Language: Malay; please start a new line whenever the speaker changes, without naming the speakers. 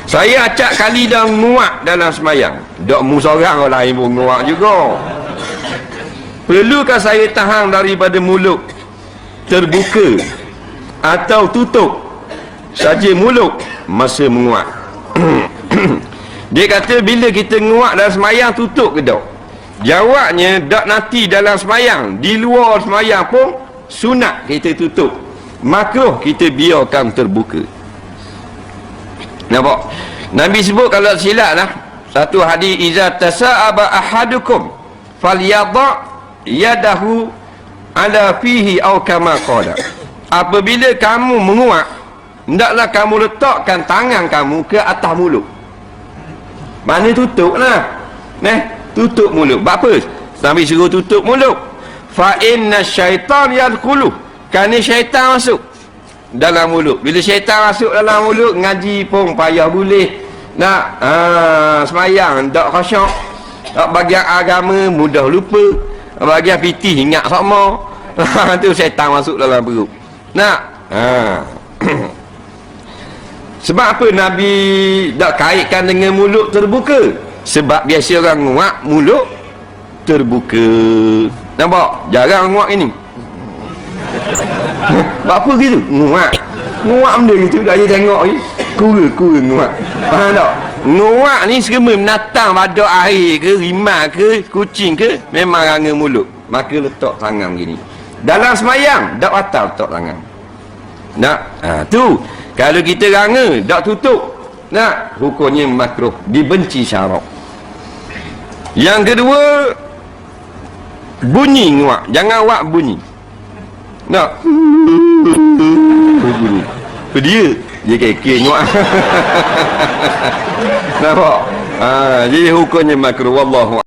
Saya acak kali dah nguak dalam semayang. Dok mu seorang orang lain pun nguak juga. Perlukah saya tahan daripada mulut terbuka atau tutup saja mulut masa menguak? Dia kata bila kita nguak dalam semayang tutup ke tak? Jawabnya tak nanti dalam semayang, di luar semayang pun sunat kita tutup, makruh kita biarkan terbuka. Nampak? Nabi sebut kalau silap lah satu hadis, iza tasa'aba ahadukum falyadha yadahu ala fihi aw kama qala. Apabila kamu menguak, hendaklah kamu letakkan tangan kamu ke atas mulut. Mana tutup lah, tutup mulut. Apa? Nabi suruh tutup mulut. Fa inna syaitan yadkhulu, kerana syaitan masuk dalam mulut. Bila syaitan masuk dalam mulut, ngaji pun payah boleh nak semayang tak khasyuk, bagian agama mudah lupa, bagian pitih ingat sama. Tu syaitan masuk dalam perut. Sebab apa Nabi tak kaitkan dengan mulut terbuka? Sebab biasa orang nguak mulut terbuka. Nampak? Jarang nguak ini. Apa gitu? Nguak benda gitu. Dah je tengok je Kura nguak. Faham tak? Nguak ni semua menatang pada air ke, rimau ke, kucing ke, memang ranga mulut. Maka letak tangan begini. Dalam semayang tak batal letak tangan. Tu kalau kita ranga tak tutup, hukumnya makruh, dibenci syarak. Yang kedua, bunyi nguak. Jangan wak bunyi. Bunyi. Dia kekek nguak. Nampak? Jadi hukumnya makruh. Wallahu